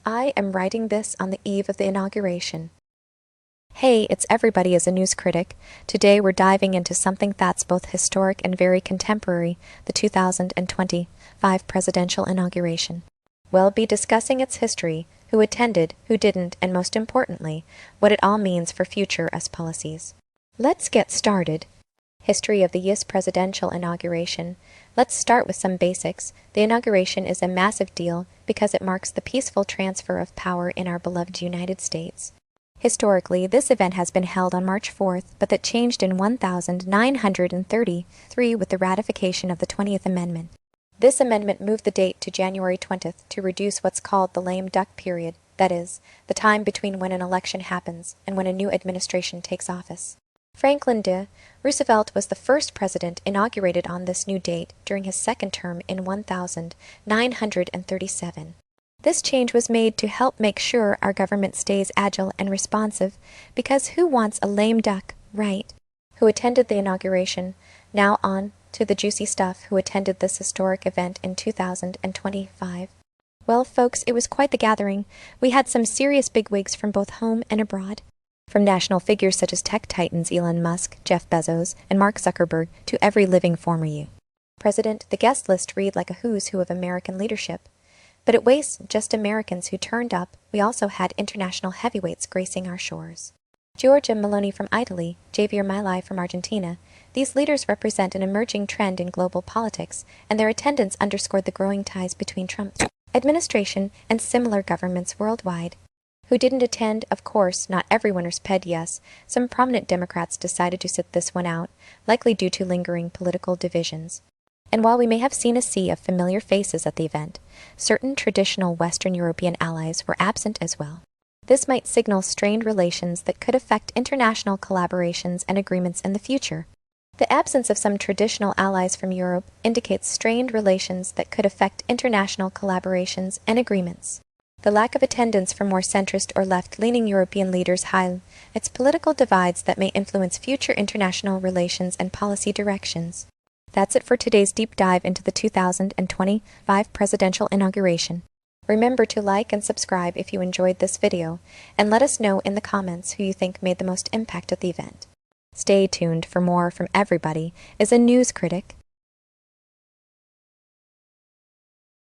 I am writing this on the eve of the inauguration. Hey, it's everybody as a news critic. Today we're diving into something that's both historic and very contemporary, the 2025 presidential inauguration. We'll be discussing its history, who attended, who didn't, and most importantly, what it all means for future US policies. Let's get started. History of the US presidential inauguration. Let's start with some basics. The inauguration is a massive deal because it marks the peaceful transfer of power in our beloved United States. Historically, this event has been held on March 4th, but that changed in 1933 with the ratification of the 20th Amendment. This amendment moved the date to January 20th to reduce what's called the lame duck period, that is, the time between when an election happens and when a new administration takes office. Franklin D. Roosevelt was the first president inaugurated on this new date during his second term in 1937. This change was made to help make sure our government stays agile and responsive, because who wants a lame duck, right? Who attended the inauguration? Now on to the juicy stuff. Who attended this historic event in 2025? Well, folks, it was quite the gathering. We had some serious bigwigs from both home and abroad. From national figures such as tech titans Elon Musk, Jeff Bezos, and Mark Zuckerberg to every living former president, the guest list read like a who's who of American leadership. But it wasn't just Americans who turned up. We also had international heavyweights gracing our shores. Giorgia Meloni from Italy, Javier Milei from Argentina. These leaders represent an emerging trend in global politics, and their attendance underscored the growing ties between Trump's administration and similar governments worldwide. Who didn't attend? Of course, not everyone resped yes. Some prominent Democrats decided to sit this one out, likely due to lingering political divisions. And while we may have seen a sea of familiar faces at the event, certain traditional Western European allies were absent as well. This might signal strained relations that could affect international collaborations and agreements in the future. The absence of some traditional allies from Europe indicates strained relations that could affect international collaborations and agreements. The lack of attendance from more centrist or left-leaning European leaders highlights political divides that may influence future international relations and policy directions. That's it for today's deep dive into the 2025 presidential inauguration. Remember to like and subscribe if you enjoyed this video, and let us know in the comments who you think made the most impact at the event. Stay tuned for more from everybody is a news critic.